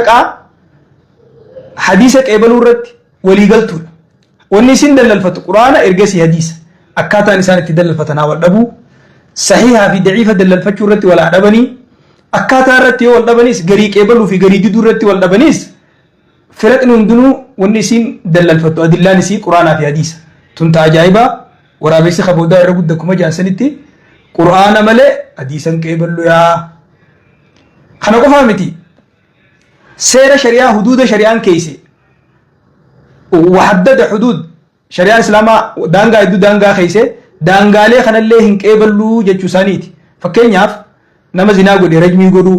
فرقة حديثك قبل ورد ولي قلتو والنسين دل الفتو قرآن إرقسي حديث أكاتا نسان تدل الفتنا والأبو صحيحة في ضعيفة دل الفتو رد ولا أدبني أكاتا رد والأبنيس غري قبل وفي غري ددو رد والأبنيس فرق نندنو والنسين دل الفتو أدلان نسي قرآن في حديث تنتا عجائبا ورابيس خبودا يرغد دكما جانسانتي قرآن ملي حديثا قبل يا خنقو فهمتي سير شريعة حدود شريعة كيسي وحدد حدود شريعة الإسلام دانغا يدو دانغا خيسي دانغا لي خنا اللي هنك قبلو جتشو سانيتي فكين ياف نما زنا قولي رجمي قولو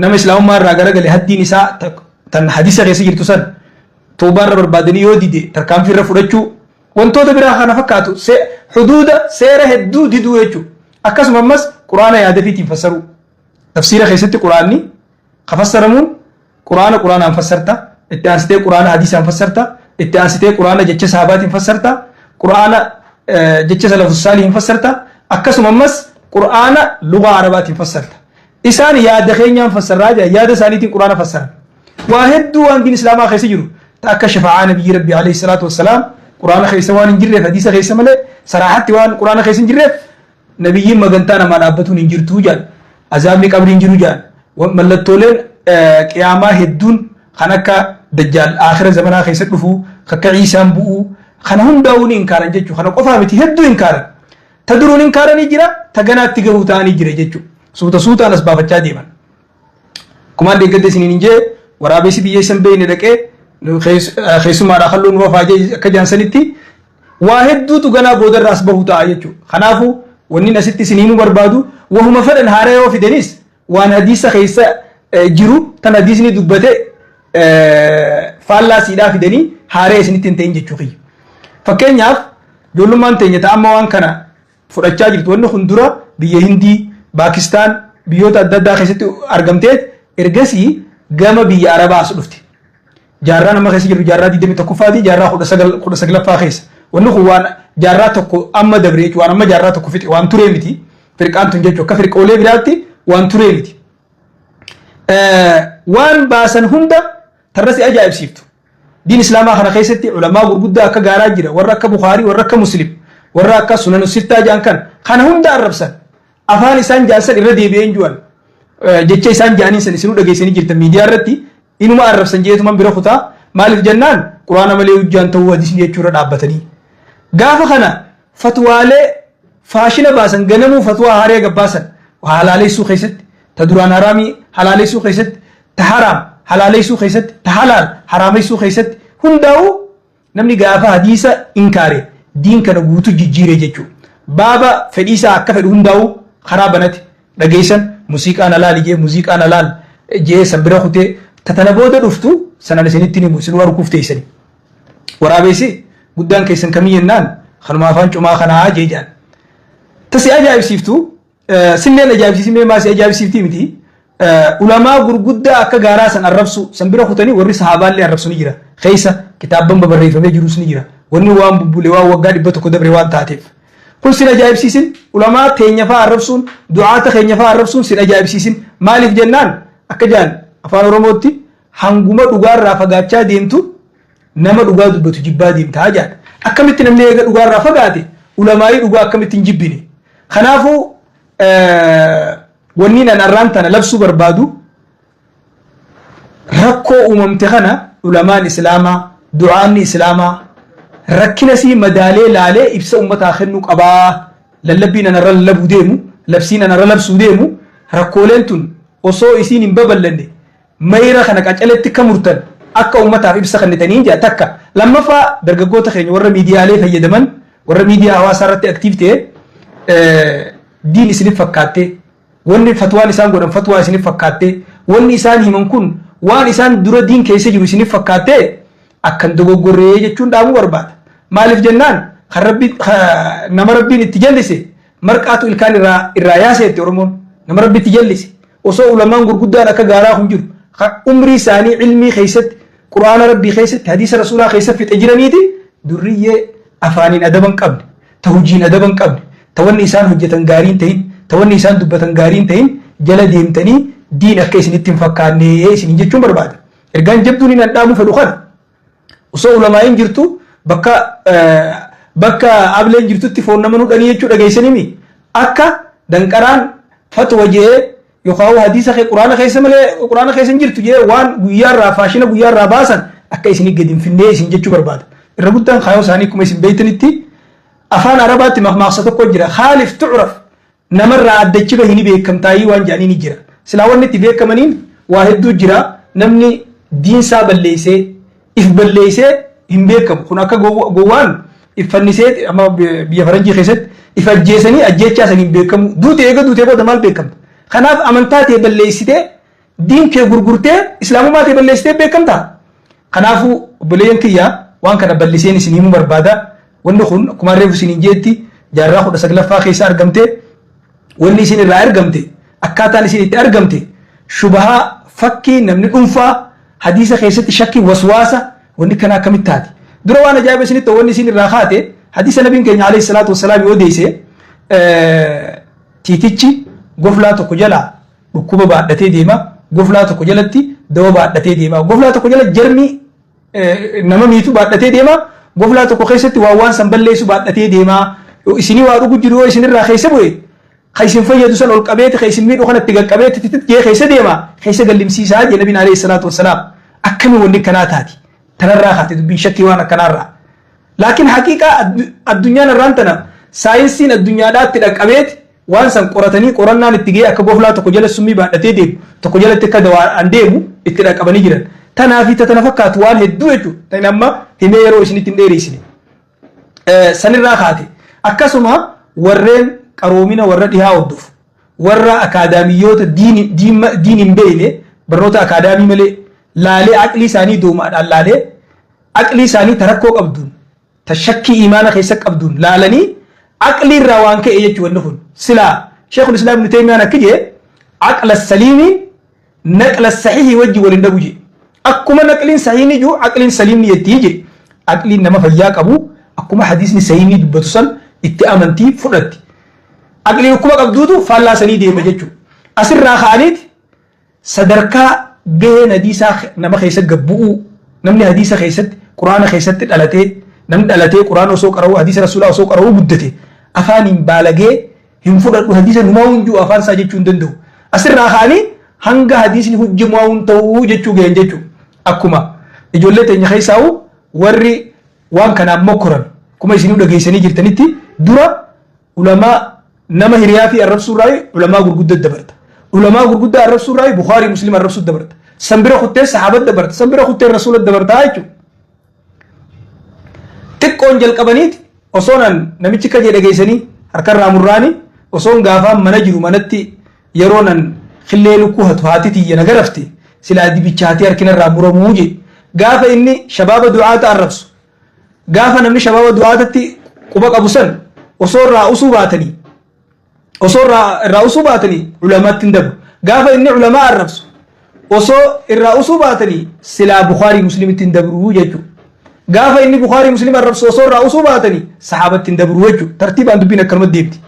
نما إسلام مارا غرق لحدي نساء تن حديثة غيسي جرتو سن توبان ربر بادني يودي دي تركام في رفضتشو وانتو دبرا خانا فكاتو حدود سير هدو ديدو يجو أكاس ممس قرآن يادفي تنفسرو تفسير خيستي قرآني خفسرمون قرآن انفسرتا اتانستي قرآن حديث انفسرتا اتانستي قرآن جتش صحابات انفسرتا قرآن جتش سلف الصالح انفسرتا أكاس ممس قرآن لغة عربات انفسرتا إسان ياد خينيا انفسر راجع ياد سانيتي قرآن فسر واحد دوان دين إسلام خيس جرو تأكا شفاعة نبي ربي عليه الصلاة والسلام قرآن خيس وان انجرف حديث خيس ملي صراحة وان قرآن خيس انجرف نبي مغنتانا ما نابتون انجرتو جان عذاب قبر انجرو جان وملتولين قيامة هدون خنكا دجال آخر زمنا خيس دفو خكا عيسى بؤو خنهم داون انكارا جيجو خنا قفامتي هدو انكارا تدرون انكارا نجرا تغنات تغو تاني جرا جيجو سوتا نسبابا ديما كمان دي قد سنين نجي ورابيسي بيه سنبين دكي خيسو ما راخلون وفاجي كجان سنتي واحد تغنا بودر راس بهوتا جيجو خنافو ونين أستي سنين بربادو وهم فرن هاري وفي دنيس وان حديث خيسا جرو تن حديثني دبته فالا سيدا في دني هاري سنتين تين جتشوخي فكين ياف جولمان تين يتعامل وان كنا فرجع جرت وانه خندورا بيه هندي باكستان بيوت الددا خيستي أرجمتت إرجسي جام بيه عربا أصلفتي جارنا ما خيس جرو جارنا دي دمي تكفادي جارنا خد سجل فاخيس وانه وان جاراتك أما دبريج وان أما جاراتك فيت وان تريمتي فريقان تنجيجو كفريق أولي براتي وان تريمتي وان باسن هندا ترسي أجايب سيفتو دين إسلام خنا خيستي علماء غربودا كجاراجرا ورك بخاري ورك مسلم ورك سنن الستة جان كان خنا هندا الربسن أفان إنسان جالس الردي بينجوان جتشي إنسان جانين سنسنو دقي سني جرت ميديا رتي إنه ما الربسن جيتو من بيرخوتا مالف جنان قرآن مليو جان تو ديسني يجورا دابتني غافا خنا فتوالي فاشنا باسن غنمو فتوى هاري غباسن وحلالي سو خيست تدران حرامي حلالي سو خيست تحرام حلالي سو خيست تحلال حرامي سو خيست هنداو نمني غافا حديثا انكاري دين كان غوتو جيجيري جچو بابا فديسا akka fedhu hundaa'u karaa banati dhageessan muuziqaan alaali jee muuziqaan alaal jee sabira khute tatana booda dhuftu sanan isinitti ni musin waru kufteysani waraabesi guddaan keessan kamiyyannaan kanuma afaan cumaa kanaa jeejaan tasi ajaa'ibsiiftu sinneen ajaa'ibsiisimee maasi ajaa'ibsiiftii miti ulamaa gurguddaa akka gaaraa san arrabsu san bira kutanii warri sahaabaallee arrabsu ni jira keessa kitaabban babarreeffamee jirus ni jira wanni waan bubbulee waan waggaa 100 dabre waan taateef kun sin ajaa'ibsiisin ulamaa teenya fa'aa arrabsuun du'aata keenya fa'aa arrabsuun sin ajaa'ibsiisin maaliif jennaan akka jaan afaan oromootti hanguma dhugaarraa fagaachaa deemtu nama dhugaa dubbatu jibbaa deemtaa jaan akkamitti namni eega dhugaarraa fagaate ulamaa'ii dhugaa akkamitti hin jibbine kanaafuu wanni nan arraan tana labsuu barbaadu rakkoo uumamte kana ulamaan islaamaa du'aanni islaamaa rakkina si madaalee laalee ibsa ummataa kennuu qabaa lallabbiin anarra lallabuu deemu labsiin anarra labsuu deemu rakkooleen tun osoo isiin hin babal'anne mayra kana qacaletti akka murtan akka ummataaf ibsa kennitanii jaa takka lammaffaa dargaggoota keenya warra miidiyaalee fayyadaman warra miidiyaa hawaasaa irratti aktiif ta'e diin isinif fakkaattee wanni fatwaan isaan godhan fatwaa isinif fakkaattee wanni isaan himan kun waan isaan dura diin keessa jiru isinif fakkaattee akkan dogoggorree jechuun dhaamuu barbaada maaliif jennaan nama rabbiin itti jallise marqaatu ilkaan irraa yaaseetti oromoon nama rabbi itti jallise osoo ulamaan gurguddaan akka gaaraa kun jiru umrii isaanii ilmii keessatti quraana rabbii keessatti hadiisa rasuulaa keessatti fixe jiraniiti durriyyee afaaniin adaban qabne ta hojiin adaban qabne ta wanni isaan hojjetan gaariin ta'in ta wanni isaan dubbatan gaariin ta'in jala deemtanii diin akka isinitti hin fakkaanne isin jechuun barbaada. Ergaan jabduun hin handhaamu fedhu kana osoo ulamaa'iin jirtu bakka ableen jirtutti foon nama nudhanii jechuu dhageessanimi akka danqaraan fatwa jee yookaan hadiisa quraana keessa malee quraana keessa hin jirtu jee waan guyyaarraa faashina guyyaarraa baasan akka isin gadi hin finnee isin jechuu barbaada. Irra guddaan kaayoo isaanii akkuma isin beeytanitti afaan arabaatti maqmaaqsa tokko jira khaalif tu'raf namarraa addachi bahini beekamtaayii waan jedhanii ni jira. Silaa wanni itti beekamaniin waa hedduu jira namni diinsaa balleessee if balleessee hin beekamu kun akka gowwaan iffannisee amma biyya faranjii keessatti if ajjeesanii ajjechaa san hin beekamu duutee booda maal beekamta. Kanaaf amantaa ta'e balleessitee diin kee gurgurtee islaamummaa ta'e balleessitee beekamta. Kanaafuu obboleeyyan kiyyaa waan kana balliseen isin himuu barbaada. Wanni kun akkuma reefu isin jeetti jaarraa 19ffaa keessa argamte wanni isin irraa argamte akkaataan isin itti argamte shubahaa fakkii namni dhuunfaa hadiisa keessatti shakkii waswaasa wanni kana akkamitti taati. Dura waan ajaa'iba isinitti wanni isin irraa kaate hadiisa nabiin keenya alayhi salaatu wassalaam yoo deeyse tiitichi goflaa tokko jala dhukkuba baadhatee deema goflaa tokko jalatti dawa baadhatee deema goflaa tokko jala jarmi nama miitu baadhatee deema goflaa tokko keessatti waan san balleessu baadhatee deema isinii waa dhugu jiru yoo isinirraa keessa bu'e kaisin fayyadu san ol qabeeti kaisin miidhu kanatti gaqqabeeti jee keessa deema keessa gallimsiisaa jee nabiin alayhi salaatu wassalaam akkami wanni kanaa taati tanarraa kaate dubbiin shakkii waan akkanaarraa laakiin haqiiqaa addunyaan irraan tana saayinsiin addunyaadhaatti dhaqqabeeti waan san qoratanii qorannaan itti ga'e akka goflaa tokko jala summii baadhatee deemu tokko jalatti akka dawaan deemu itti dhaqqabanii jiran tanaa fi tana fakkaatu waan hedduu jechuudha tan amma himee yeroo isinitti hin dheereessine sanirraa kaate akkasuma warreen qaroomina warra dhihaa hordofu warra akaadaamiyyoota diin hin beekne barnoota akaadaamii malee laalee aqlii isaanii doomaadhaan laalee aqlii isaanii tarakkoo qabduun tashakkii imaana keessa qabduun laalanii aqlii irraa waan ka'e jechuudha wanni kun silaa sheekul islaam ibnu teemiyaan akka jee aqla saliimii naqla sahiihii wajji waliin dhabu jee akkuma naqliin sahiihni jiru aqliin saliimni jettii jee aqliin nama fayyaa qabu akkuma hadiisni sahiihni dubbatu san itti amantii fudhatti aqlii akkuma qabduutu faallaasanii deema jechuudha asirraa ka'aniiti sadarkaa gaheen hadiisaa nama keessa gabbu'uu namni hadiisa keessatti quraana keessatti dhalatee namni dhalatee quraana osoo qara'uu hadiisa rasuulaa osoo qara'uu guddate afaaniin baalagee hin fudhadhu hadiisa numaa hunjuu afaan isaa jechuu hin danda'u asirraa ka'anii hanga hadiisni hujjamaa hun ta'uu jechuu ga'en jechuudha akkuma ijoollee teenya keessaa warri waan kanaan mokkoran kuma isinuu dhageessanii jirtanitti dura ulamaa nama hiriyaa fi arrabsuurraa ulamaa gurguddaa dabarta ulamaa gurguddaa arrabsuurraa Bukhaarii Muslim arrabsuu dabarta sanbira kuttee sahabat dabarta sanbira kuttee rasuula dabarta jechuudha xiqqoon jalqabaniiti osoonan namichi kaje dhageessanii harkarraa murraanii osoon gaafaan mana jiru manatti yeroonan khillee lukkuu hatu haati tiyya nagarafte silaa dibichaatee harkinarraa muramuu je gaafa inni shabaaba du'aata arrabsu gaafa namni shabaaba du'aatatti quba qabu san osoo irraa usuu baatanii ulamaatti hin dabu gaafa inni ulamaa arrabsu osoo irraa usuu baatanii silaa Bukhaarii Muslimitti hin dabruu jechuudha gaafa inni Bukhaarii Muslim arrabsu osoo irraa usuu baatanii sahaabatti hin dabruu jechuudha tartiibaan dubbiin akkanumatti deemti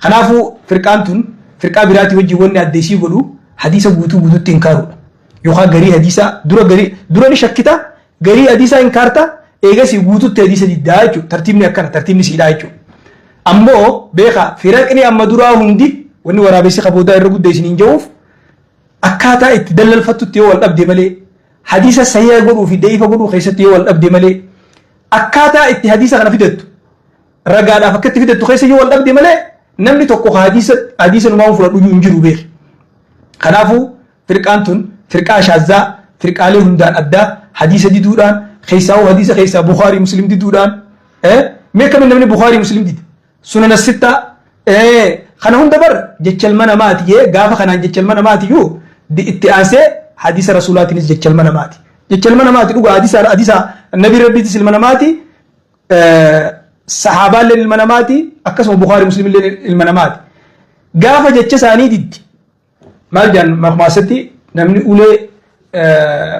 kanaafuu firqaan tun firqaa biraatii wajjin wanni addeesii godhu hadiisa guutuutti inkaaruudha yookaan garii hadiisaa dura ni shakkita garii hadiisaa inkaarta eegasii guutuutti hadiisa diddaa jechuudha tartiibni akkana tartiibni siidhaa jechuudha ammoo beeka firaqni amma duraa hundi wanni waraabessi qaboodaa irra guddaa isiniin jedhuuf akkaataa itti dallalfattutti yoo wal dhabde malee hadiisa sayyaa godhuu fi da'iifa godhuu keessatti yoo wal dhabde malee akkaataa itti hadiisa kana fidattu ragaadhaaf akka itti fidattu keessa yoo wal dhabde malee namni tokko hadiisa numaa fudhadhu hin jiru beeki kanaafuu firqaan tun firqaa shaazzaa firqaalee hundaan addaa hadiisa diduudhaan keessaa hadiisa keessaa Bukhaarii Muslim diduudhaan mee kamin namni Bukhaarii Muslim dide sunan as-sitta kana hunda bar jechalma namaati jee gaafa kanaan jechalma namaati yoo itti aansee hadiisa rasuulaatiinis jechalma namaati dhugaa hadiisa nabii rabbiitis ilma namaati sahaabaalleen ilma namaati akkasuma Bukhaarii Muslim illee ilma namaati gaafa jecha isaanii diddi maal jaan maqmaasatti namni ulee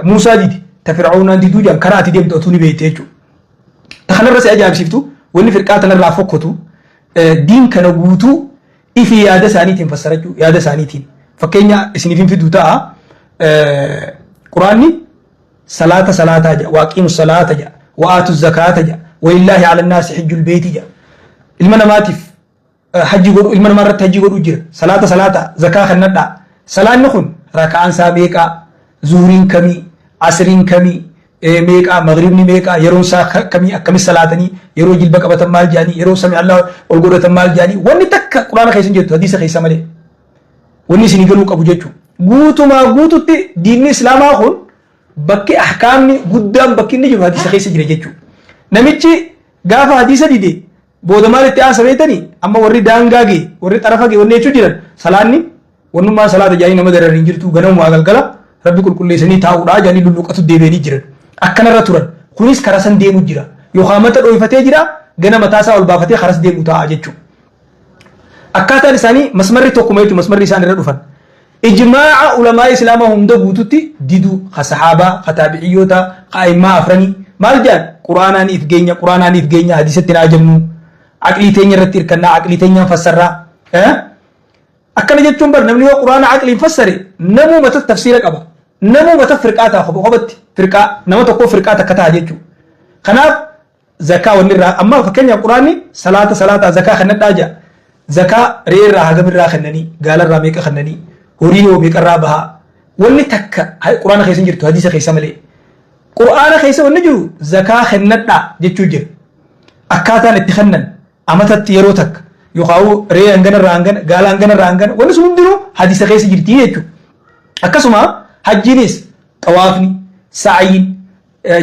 Muusaa didi ta Fir'aawnaan diduu jaan karaa ati deemtu otuu ni beekte jechuudha kanarra si ajaa'ibsiiftu wanni firqaa tanarraa fokkatu diin kana guutuu ifi yaada isaaniitiin fassarachuu yaada isaaniitiin فكينيا اسني في دوتا قرآني صلاة جاء وأقيموا الصلاة جاء وآتوا الزكاة جاء ولله على الناس حج البيت جاء المنا ماتف حج يقول المنا مرة حج يقول أجر صلاة زكاة خندا صلاة نخن ركعان سابيكا زورين كمي عصرين كمي ميكا مغربني ميكا يرون سا كمي أكمل صلاتني يرو جلبك أبتم مال جاني يرو سمع الله والقرة مال جاني واني تك قرآن خيسن جدو حديث خيسا ملي واني سنقلوك أبو جيتو قوتو ما قوتو تي دين إسلام آخون بكي أحكامني قدام بكي نجو حديث خيسا جيتو نميتشي غافا حديث دي بودمال اتعا سبيتني أما ورد دانغاقي ورد طرفاقي ورد نيچو جيران سلاني ونما صلاة جاني نمدر رنجرتو غنم واغل ربي كل سني تاودا جاني لولوقتو ديبيني جيران akkana irra turan kunis karasan deemu jira yookaan mata dhoyfatee jira gana mataasaa ol baafatee karas deemu ta'a jechuudha akkaataan isaanii masmarri tokkuma jechuudha masmarri isaan irra dhufan ijmaa'a ulamaa islaamaa hunda guututti diduu sahaabaa taabi'iyyoota qaa'immaa afranii maal jedhan quraanaaniif geenya hadiisatti naa jennu aqlii teenya irratti hirkannaa aqlii teenyaan fassarraa akkana jechuun bar namni yoo quraana aqliin fassare namuu mata tafsiira qaba namuu mata firqaataa qobatti firqaa nama tokko firqaa takka ta'a jechuudha. Kanaaf zakaa wanni irraa amma fakkeenyaaf quraanni salaata zakaa kan nadhaa jira. Zakaa re'ee irraa hagam irraa kennanii gaala irraa meeqa kennanii horii yoo meeqa irraa bahaa wanni takka quraana keessa hin jirtu hadiisa keessa malee. Quraana keessa wanni jiru zakaa kennadhaa jechuu jira. Akkaataan itti kennan amatatti yeroo takka yookaan re'ee hangana irraa hangana gaala hangana irraa hangana wanni sun hundinuu hadiisa keessa jirti jechuudha. Akkasuma hajjiinis xawaafni سعين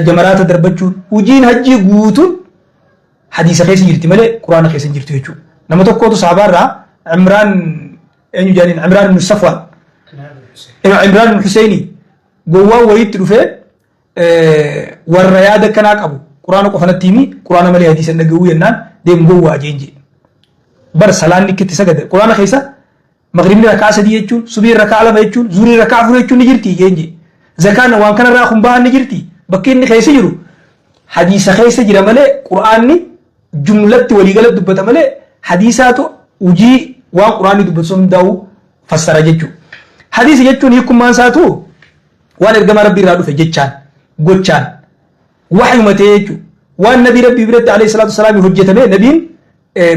جمرات دربتشون وجين هجي قوتون حديث خيس جرتي ملء قرآن خيس جرتي يجو لما تقول صحابة را عمران أنو جانين عمران بن صفوان عمران بن حسيني جوا ويت رفع والرياضة كناك أبو قرآن قفنا تيمي قرآن ملء حديث النجوي النان ديم جوا جينجي بر سلام نكت سجد قرآن خيسة مغرب ركعة سدي يجون سبير ركعة لما يجون زوري ركعة فلو يجون نجرتي جينجي زكاة وان كان راخم بان نجرتي بكين خيس يجرو حديث خيس يجرا ملء قرآن جملة وليقلت دبت ملء حديثاتو وجي وان قرآن دبت سم داو فسر جتو حديث جتو نيكم مان ساتو وان ارقم ربي رادو في جتشان قوتشان وحي متيجو وان نبي ربي برد عليه الصلاة والسلام هجتمه نبين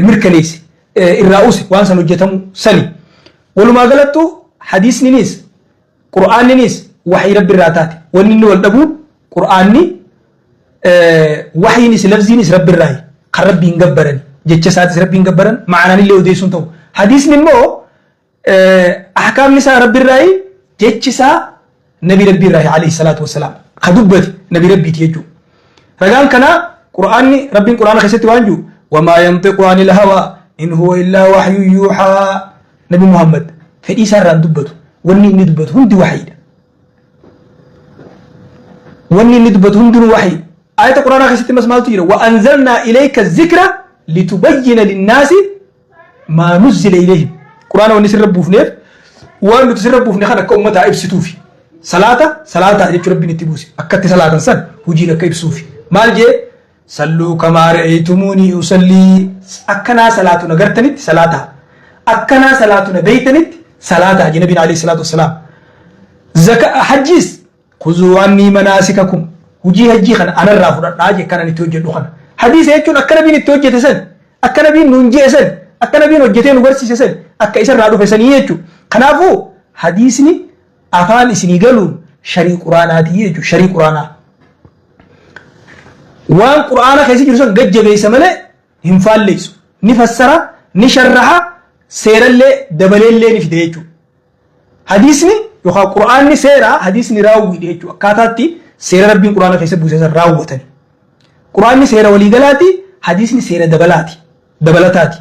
مركنيس الرؤوس وان سنجتم سني ولما قلتو حديث نيس قرآن نيس وحي رب الراتات وننو والدبو قرآني وحي نس لفظي نس رب الراي قرب بينقبرن جتش ساتس رب بينقبرن معنا اللي وديسون تو حديث نمو أحكام نساء رب الراي جتش سا نبي رب الراي عليه الصلاة والسلام خدوبت نبي ربي تيجو رجال كنا قرآني رب القرآن خسيت وانجو وما ينطق عن الهوى إن هو إلا وحي يوحى نبي محمد فإيسا ران دبتو وني ندبتو هندي وحيد وني ندبت هندن وحي آية القرآن خسيت مسمال تجرى وأنزلنا إليك الذكر لتبين للناس ما نزل إليهم قرآن ونسر ربو فنيف وأن تسر ربو فنيف خانا كأمة إبسطوفي صلاة أجيب ربي نتبوسي أكت صلاة سن وجينا كإبسوفي مال جي صلوا كما رأيتموني أصلي أكنا صلاة نغرتنت صلاة أكنا صلاة بيتنت صلاة جنبي عليه الصلاة والسلام زكاة حجيس خذوا عني مناسككم وجي هجي خن أنا الرافض راجع كان نتوجه دخان حديث يكون أكنا بين نتوجه تسن أكنا بين ننجي سن أكنا بين وجهتين ورسي سن أكا إسر رادو فسنية جو خنافو حديثني أفان إسني قالوا شريك قرآناتي يجو شريك قرآنا وان قرآن خيسي جرسون قد جبه سمله هنفال ليسو نفسرها نشرها سيرا اللي دبل اللي نفده يجو حديثني يوخا قرآن سيرا حديثني راوي دي يجو أكاتاتي سيرا ربين قرآن خيسي بوسيسا راوتني قرآن سيرا وليقلاتي حديثني سيرا دبلاتي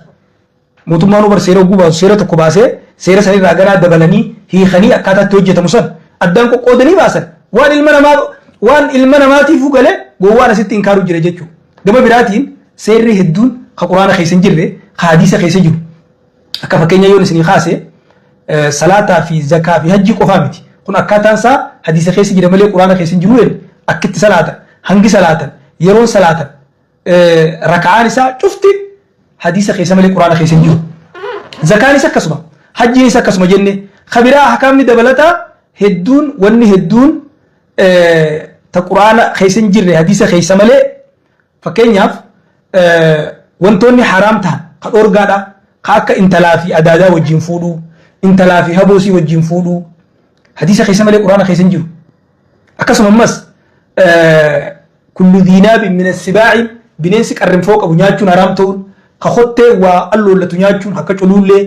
موتمانو بر سيرا وقوبا سيرا تقباسي سيرا سنين راقنا دبلاني هي خني أكاتات توجه تمسن أدان كو قودني باسن وان المناماتي فوقله قوانا ست إنكارو جرى جتشو دم براتين سيري هدون قرآن خيسن جرى حديث خيسن جرى أكفا كينيا يونس نخاسي صلاة في زكاة في حج قفامتي كنا أكاتان سا حديث خيسن جرى ملي قرآن خيسن جرى أكت صلاة هنجي صلاة يرون صلاة ركعان سا شفتي حديث خيسن ملي قرآن خيسن جرى زكاة نسا كسبا hajjiin isa akkasuma jenne khabiraa ahkaamni dabalata hedduun wanni hedduun ta quraana keessa jirre hadiisa keessa malee fakkeenyaaf wantoonni haraam ta'an ka dhorgaadha ka akka intalaa fi adaadaa wajjin fuudhuu intalaa fi haboosii wajjin fuudhuu hadiisa keessa malee quraana keessa jiru akkasuma ammas kullu dhiinaabin min as-sibaa'i bineensi qarrinfoo qabu nyaachuun haraam ta'uun ka khottee waa alloollatu nyaachuun akka culullee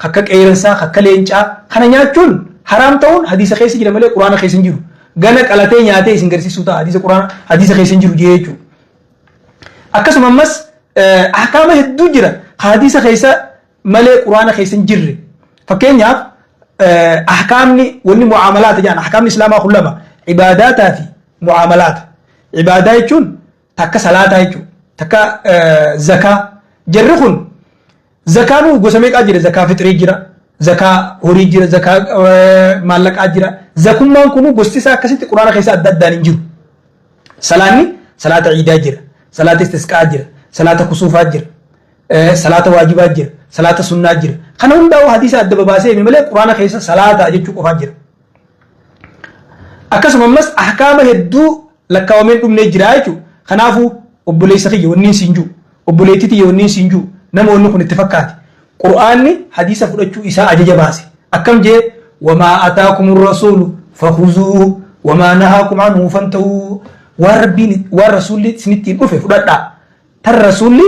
akka qeeransaa akka leencaa kana nyaachuun haraam ta'uun hadiisa keessa jira malee quraana keessa jiru gana qalatee nyaatee isin garsiisuu ta'a hadiisa quraana hadiisa keessa jiru jechuudha akkasuma ammas ahkaama hedduu jira hadiisa keessa malee quraana keessa jirre fakkeenyaaf ahkaamni wanni muamalaata jedhan ahkaamni islaamaa kullama ibaadaataa fi muamalaata ibaadaa jechuun takka salaataa jechuudha takka zakaa jarri kun zakaanu gosa meeqaa jira zakaa fitrii jira zakaa horii jira zakaa maallaqaa jira zakummaan kunu gosti isaa akkasitti quraana keessa adda addaan hin jiru salaanni salaata ciidaa jira salaata istisqaa jira salaata kusuufaa jira salaata waajibaa jira salaata sunnaa jira kana hundaa'u hadiisa adda babaasee malee quraana keessa salaata jechuu qofaa jira akkasuma ammas ahkaama hedduu lakkaawameen dhumnee jira jechuudha kanaafuu obboleessa kiyya wanniin siinjuu obboleettii tiyya wanniin siinjuu nama wanni kun itti fakkaate qur'aanni hadiisa fudhachuu isaa ajaja baase akkam jee wamaa ataakumur rasuulu fakhuzuuhu wamaa nahaakum anhu fantahuu waan rabbiin waan rasuulli isinittiin dhufe fudhadhaa tan rasuulli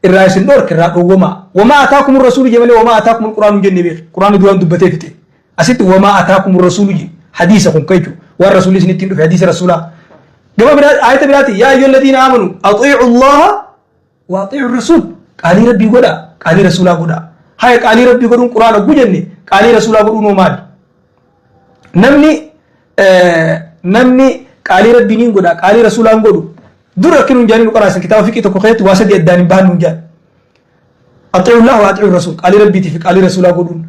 irraa isin dhorke irraa dhowwamaa wamaa ataakumur rasuulu jee malee wamaa ataakumul qur'aanu jenne beek qur'aanni duraan dubbatee fixe asitti wamaa ataakumur rasuulu jee hadiisa kun kayju waan rasuulli isinittiin dhufe hadiisa rasuulaa gama biraa ayata biraati yaa ayyuhal ladina aamanu atii'u allaha wa atii'u rasuul qaalii rabbii godha qaalii rasuulaa godha haya qaalii rabbii godhuun quraana gujenne qaalii rasuulaa godhuun maali namni qaalii rabbii niin godha qaalii rasuulaan godhu dura akkin hun jaaniin qoraasan kitaaba fiqii tokko keessatti waa sadii addaan hin bahan hun jaan atii'u allaha wa atii'u rasuul qaalii rabbiitii fi qaalii rasuulaa godhuun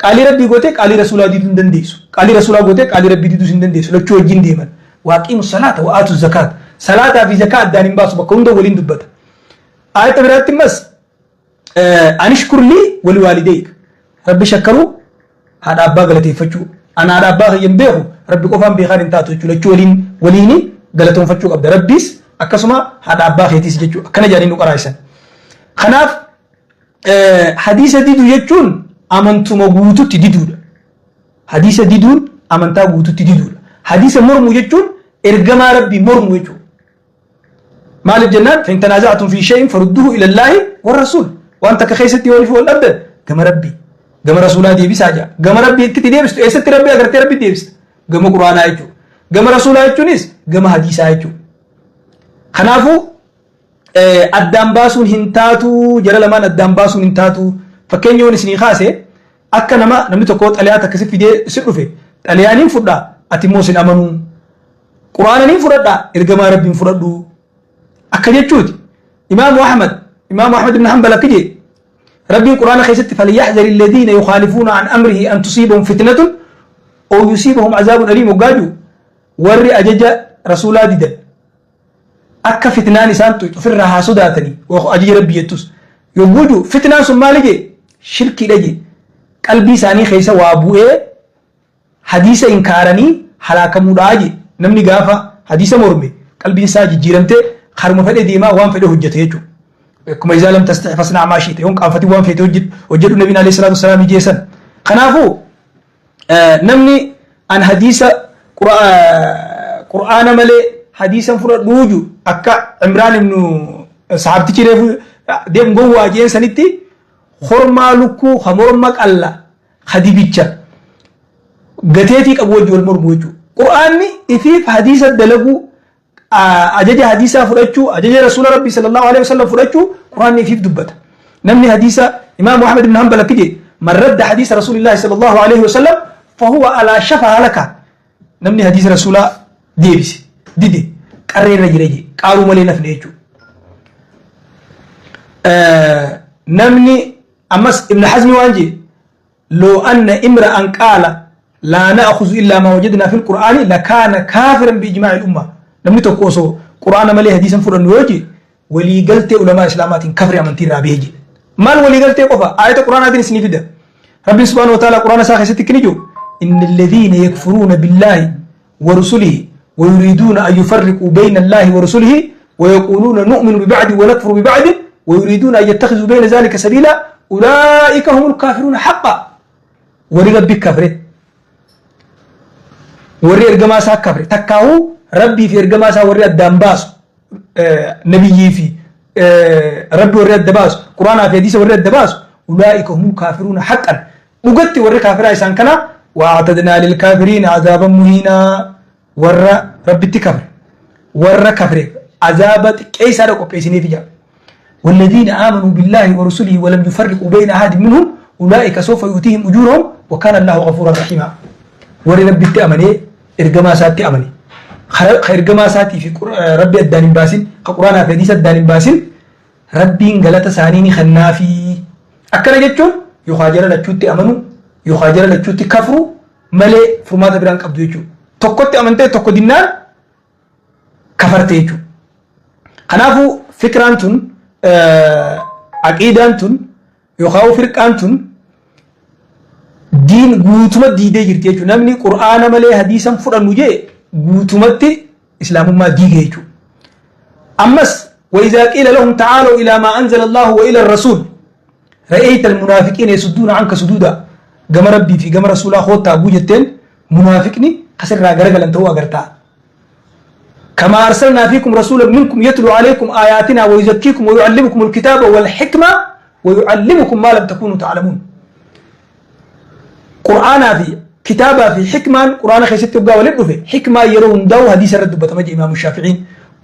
qaalii rabbii gootee qaalii rasuulaa diiduu hin dandeessu qaalii rasuulaa gootee qaalii rabbii diiduu hin dandeessu lachuu wajjin deeman واقيموا الصلاة وآتوا الزكاة صلاة في زكاة دانين باسو بكون دو ولين دبت آية برات مس أنشكر لي ولوالديك ربي شكروا هذا أبا غلطي فجو أنا هذا أبا ينبهو ربي قفان بخير انتاتو لچو وليني غلطون فجو قبل ربيس أكسما هذا أبا خيتيس جيجو أكنا جانين نقرأيسا خناف حديث ديدو يجون أمنتو مغوتو تديدو حديث ديدون أمنتا غوتو تديدو حديث مرمو يجون إرجما ربي مرمو يجون مال الجنان فإن تنازعتم في شيء فردوه إلى الله والرسول وأنت كخيستي ولفو الأبد كما ربي كما رسول دي بساجا كما ربي كتي ديبس إيست ربي أغر ربي ديبس كما قرآن يجون كما رسول يجونيس كما حديث يجون خنافو أدام باسون هنتاتو جرى لمان أدام باسون هنتاتو فكين يوني سني خاسي أكا نمي تقوت ألياتا كسف في دي سرفه أليانين فدا ati moosin amanuu quraananii fudhadhaa ergamaa rabbiin fudhadhu akka jechuuti imaamu ahmad ibn hanbal akkije rabbiin quraana keessatti falyahdhar alladhiina yukhaalifuuna an amrihi an tusiibahum fitnatun aw yusiibahum azaabun aliim waggaaju warri ajaja rasuulaa didan akka fitnaan isaan tuqu ofirraa haa sodaatanii ajaja rabbii jettus yogguuju fitnaan sun maali jee shirkiidha jee qalbii isaanii keessa waa bu'ee hadiisa inkaaranii halaakamudhaa je namni gaafa hadiisa morme qalbiin isaa jijjiiramte harma fedhe deemaa waan fedhe hojjete jechuudha akkuma izaa lam tastixi fasnac maa shi'ta yoon qaanfati waan fedhe hojjedhu nabiin alayhi salaatu wasalaam jeesan kanaafuu namni an hadiisa qur'aana malee hadiisan fudhadhuuju akka Imraan ibnu sahabtichi reefu deem gowwaa jeen sanitti hormaa lukkuu hamorma qalla hadibicha gateetii qabu wajji wal mormu jechuudha qur'aanni ifiif hadiisa dalaguu ajaja hadiisaa fudhachuu ajaja rasuula rabbii sallallahu alaihi wasallam fudhachuu qur'aanni ifiif dubbata namni hadiisa imaamu ahmad ibn hanbal akkije man radda hadiisa rasuulillahi sallallahu alaihi wasallam fahuwa ala shafa halaka namni hadiisa rasuulaa deebise dide qarreerra jira je qaaruu malee nafne jechuudha namni ammas ibn hazmi waan je loo anna imra'an qaala لا نأخذ إلا ما وجدنا في القرآن لكان كافرا بإجماع الأمة لم يتوقعوا قرآن مالي حديثا فرن وجي ولي قلت علماء إسلامات كفر من تيرا بيجي مال ولي قلت قفا آية القرآن هذه سنفيدة ربي سبحانه وتعالى قرآن ساخي ستكنجو إن الذين يكفرون بالله ورسله ويريدون أن يفرقوا بين الله ورسله ويقولون نؤمن ببعض ونكفر ببعض ويريدون أن يتخذوا بين ذلك سبيلا أولئك هم الكافرون حقا وري ربي كفر وري إرجماسا كفر تكاو ربي في إرجماسا وري الدنباس نبي في ربي وري الدباس قرآن في حديث وري الدباس أولئك هم الكافرون حقا وقت وري كافر إنسان كنا وأعتدنا للكافرين عذابا مهينا ورّ ربي تكفر ورّ كفر عذابت كيس هذا كوبيسيني فيها والذين آمنوا بالله ورسله ولم يفرقوا بين أحد منهم أولئك سوف يؤتيهم أجورهم وكان الله غفورا رحيما ورّ ربي تأمني إرجما ساتي أمني خير جما ساتي في ربي الدانين باسين كقرآن في حديث الدانين باسين ربي غلط سانيني خنافي أكنا جتون يخاجر لتشوت أمنو يخاجر لتشوت كفرو ملء فرمات برانك أبدو يجو تكوت أمنتي تكو دينار كفرتي يجو خنافو فكرانتون عقيدانتون يخاو فرقانتون دين غوتما ديدي جرتي يجو نمني قرآن ملء حديثا فرن نجي غوتمتي إسلام ما ديجي يجو أمس وإذا قيل لهم تعالوا إلى ما أنزل الله وإلى الرسول رأيت المنافقين يسدون عنك سدودا قم ربي في قم رسول أخوة أبو جتين منافقني خسر راقرق لن تهو أغرتا كما أرسلنا فيكم رسولا منكم يتلو عليكم آياتنا ويزكيكم ويعلمكم الكتاب والحكمة ويعلمكم ما لم تكونوا تعلمون قرآن في كتابة في حكمة قرآن خيست يبقى ولد في حكمة يرون دو حديث الرد بتمجي إمام الشافعين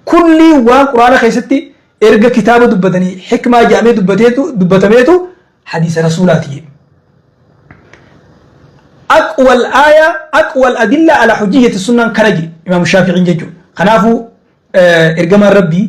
كل وقرآن خيست إرجع كتابة دبتني حكمة جامع دبتميتو حديث رسولاتي أقوى الآية أقوى الأدلة على حجية السنة كنجي إمام الشافعي جيجو خنافو إرجما ربي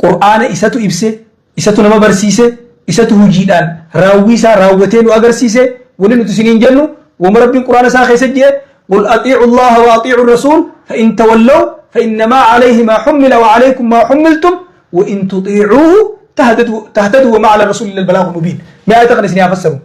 قرآن إساتو إبسه إساتو نما برسيسه إساتو هجيدان راويسا راوتين وأغرسيسه ولن تسنين جنو ومربي القرآن ساخي سجيه قل أطيعوا الله وأطيعوا الرسول فإن تولوا فإنما عليه ما حمل وعليكم ما حملتم وإن تطيعوه تهتدوا وما على الرسول إلا البلاغ المبين ما أعتقد سنين أفسروا